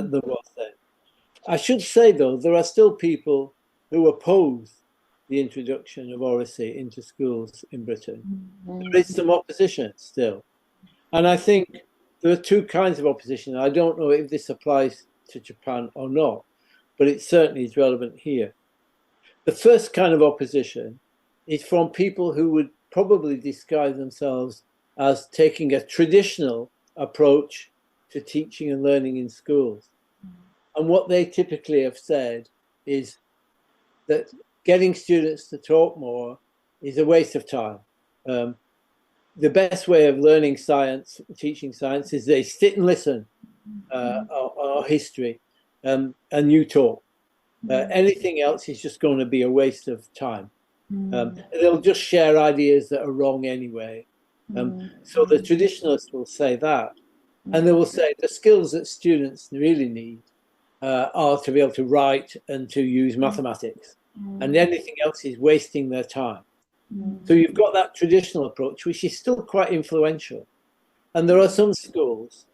than was then. I should say, though, there are still people who oppose the introduction of Oracy into schools in Britain. There is some opposition still. And I think there are two kinds of opposition. I don't know if this applies to Japan or not, but it certainly is relevant here. The first kind of opposition is from people who would probably disguise themselves as taking a traditional approach to teaching and learning in schools. And what they typically have said is that getting students to talk more is a waste of time. The best way of learning science, teaching science, is they sit and listen, or history, and you talk. Anything else is just going to be a waste of time. They'll just share ideas that are wrong anyway. So the traditionalists will say that. And they will say the skills that students really need are to be able to write and to use mathematics. And anything else is wasting their time. So you've got that traditional approach, which is still quite influential. And there are some schools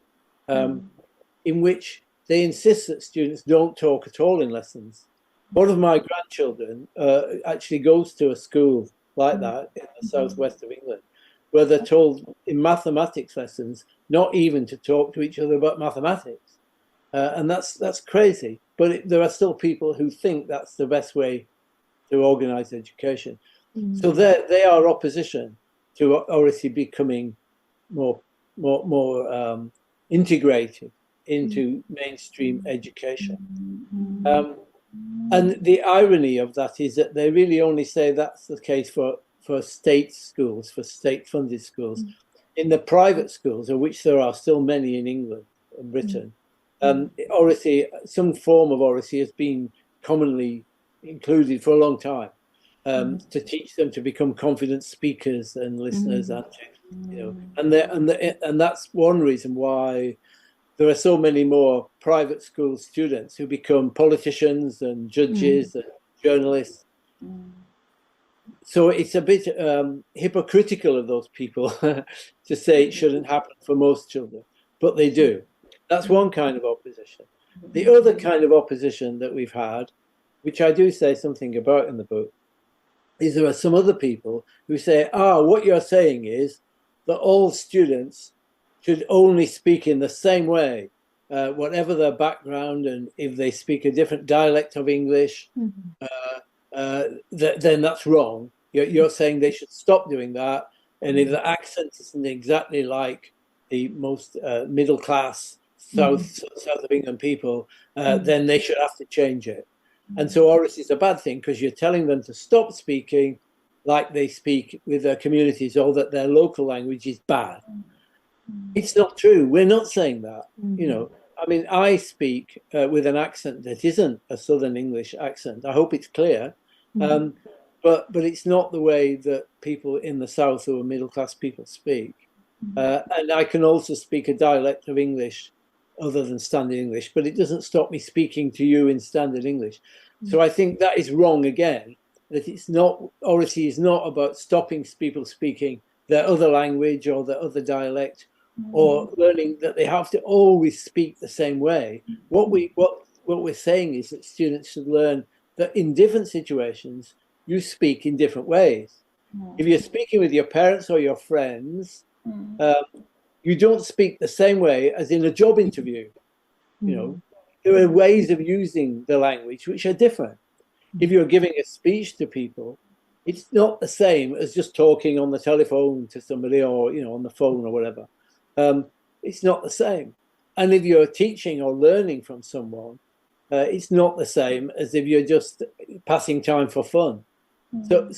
in which they insist that students don't talk at all in lessons. One of my grandchildren actually goes to a school like that in the southwest of England, where they're told in mathematics lessons not even to talk to each other about mathematics. And that's crazy. But there are still people who think that's the best way to organize education. So they are opposition to Oracy becoming more integrated into mainstream education. And the irony of that is that they really only say that's the case for state schools, for state-funded schools. In the private schools, of which there are still many in England and Britain, Oracy, some form of Oracy has been commonly included for a long time, to teach them to become confident speakers and listeners, and and that's one reason why there are so many more private school students who become politicians and judges and journalists. So it's a bit hypocritical of those people to say it shouldn't happen for most children, but they do. That's one kind of opposition. The other kind of opposition that we've had, which I do say something about in the book, is there are some other people who say, what you're saying is that all students should only speak in the same way, whatever their background, and if they speak a different dialect of English, then that's wrong. You're saying they should stop doing that, and if the accent isn't exactly like the most middle class south of England people, then they should have to change it. And so Oracy is a bad thing because you're telling them to stop speaking like they speak with their communities, or that their local language is bad. It's not true. We're not saying that. I mean, I speak with an accent that isn't a Southern English accent. I hope it's clear. But it's not the way that people in the South who are middle-class people speak. And I can also speak a dialect of English other than standard English, but it doesn't stop me speaking to you in standard English. So I think that is wrong again, that it's not, Oracy is not about stopping people speaking their other language or their other dialect, or learning that they have to always speak the same way. What we're saying is that students should learn that in different situations, you speak in different ways. If you're speaking with your parents or your friends, you don't speak the same way as in a job interview. There are ways of using the language which are different. If you're giving a speech to people, it's not the same as just talking on the telephone to somebody, or on the phone or whatever. It's not the same. And if you're teaching or learning from someone, it's not the same as if you're just passing time for fun. So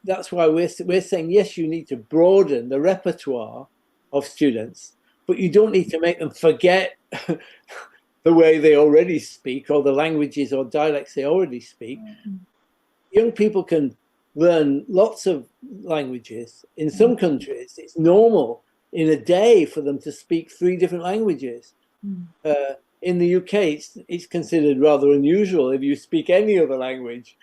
that's why we're saying, yes, you need to broaden the repertoire of students, but you don't need to make them forget the way they already speak, or the languages or dialects they already speak. Young people can learn lots of languages. In some countries, it's normal in a day for them to speak 3 different languages. In the UK, it's considered rather unusual if you speak any other language,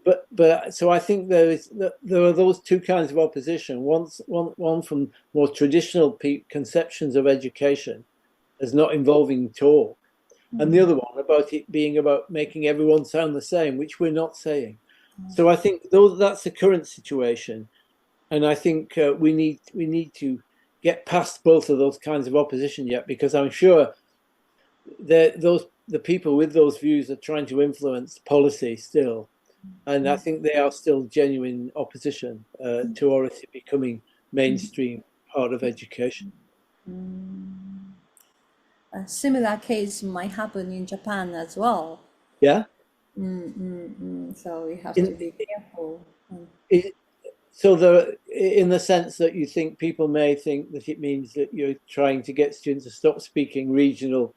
But so I think there are those two kinds of opposition. One from more traditional conceptions of education, as not involving talk, and the other one about it being about making everyone sound the same, which we're not saying. So I think that's the current situation, and I think we need to get past both of those kinds of opposition yet, because I'm sure the people with those views are trying to influence policy still, and I think they are still genuine opposition to Oracy becoming mainstream part of education. A similar case might happen in Japan as well. Yeah. So we have to be careful. So in the sense that you think people may think that it means that you're trying to get students to stop speaking regional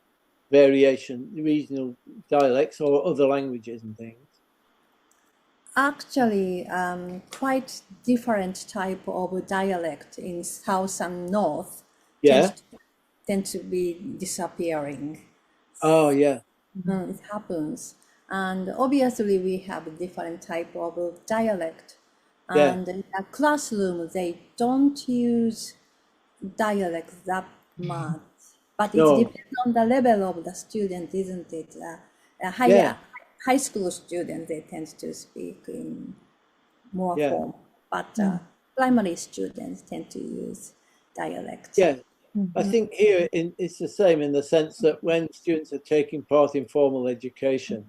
dialects or other languages and things. Actually, quite different type of dialect in South and North. Yeah. Tend to be disappearing. Oh, yeah. It happens. And obviously we have a different type of dialect. And in a classroom, they don't use dialect that much. But it depends on the level of the student, isn't it? High school students, they tend to speak in more form. But primary students tend to use dialect. Yeah. I think here it's the same in the sense that when students are taking part in formal education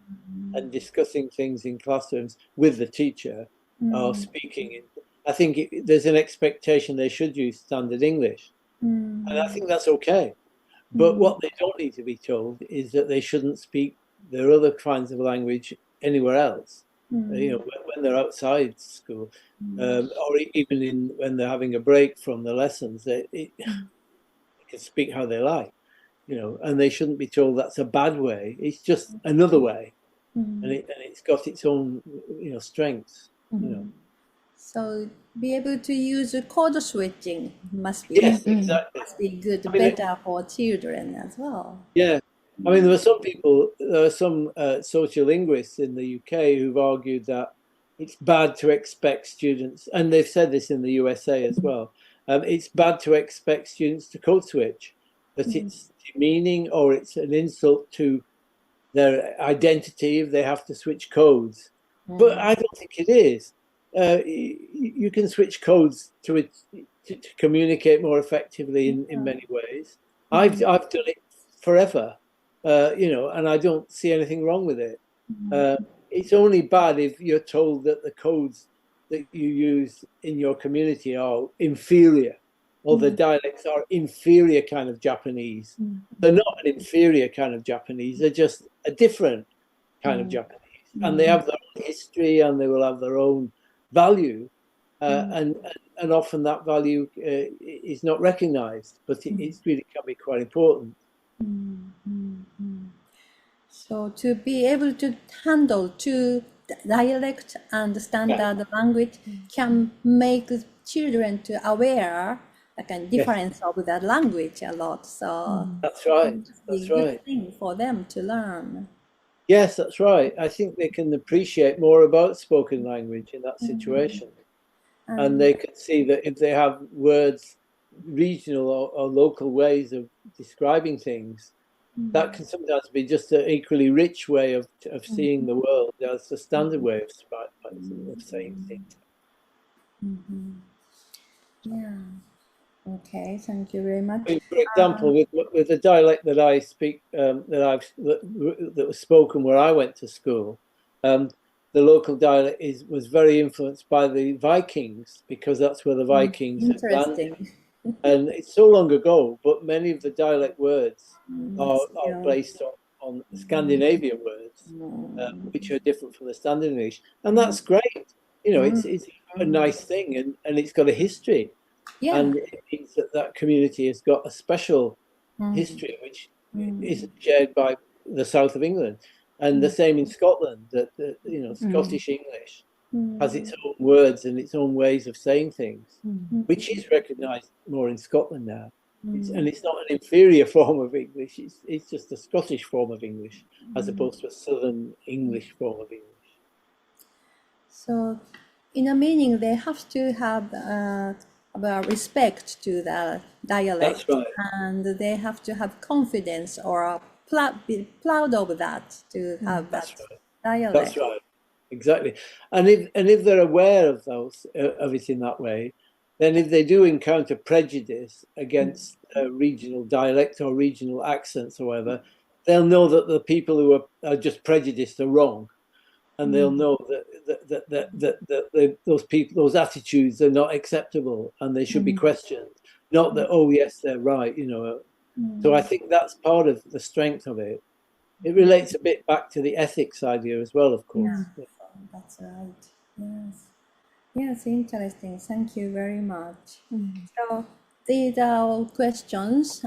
and discussing things in classrooms with the teacher or speaking, I think there's an expectation they should use standard English. And I think that's okay. But what they don't need to be told is that they shouldn't speak their other kinds of language anywhere else. When they're outside school, or even when they're having a break from the lessons, they can speak how they like, and they shouldn't be told that's a bad way. It's just another way, and it's got its own, strengths. So be able to use code switching must be exactly. Must be good, better for children as well. Yeah, I mean, there are some sociolinguists in the UK who've argued that it's bad to expect students, and they've said this in the USA as well. It's bad to expect students to code switch, that it's demeaning or it's an insult to their identity if they have to switch codes. But I don't think it is. You can switch codes to communicate more effectively in many ways. I've done it forever, and I don't see anything wrong with it. It's only bad if you're told that the codes that you use in your community are inferior, or the dialects are inferior kind of Japanese. They're not an inferior kind of Japanese, they're just a different kind of Japanese. And they have their own history and they will have their own value. And often that value is not recognized, but it really can be quite important. So to be able to handle two dialect and standard language can make children to aware like a difference of the language a lot. So that's right. That's right. Good thing for them to learn. Yes, that's right. I think they can appreciate more about spoken language in that situation. And they can see that if they have words, regional or local ways of describing things, that can sometimes be just an equally rich way of seeing the world as the standard way of saying things. Yeah. Okay. Thank you very much. For example, with the dialect that I speak, that was spoken where I went to school, the local dialect was very influenced by the Vikings, because that's where the Vikings had landed. And it's so long ago, but many of the dialect words are based on Scandinavian words, which are different from the standard English. And that's great. It's a nice thing, and it's got a history. Yeah. And it means that community has got a special history, which isn't shared by the south of England. And the same in Scotland, that Scottish English has its own words and its own ways of saying things, which is recognised more in Scotland now. And it's not an inferior form of English, it's just a Scottish form of English, as opposed to a Southern English form of English. So, in a meaning, they have to have have a respect to the dialect. That's right. And they have to have confidence or be proud of that, to have that dialect. That's right. Exactly. And if they're aware of it in that way, then if they do encounter prejudice against regional dialect or regional accents or whatever, they'll know that the people who are just prejudiced are wrong, and they'll know that those attitudes are not acceptable and they should be questioned. Not that, oh yes, they're right, you know. So I think that's part of the strength of it. It relates a bit back to the ethics idea as well, of course. Yeah, that's right. Yes. Yes, interesting. Thank you very much. So these are all questions.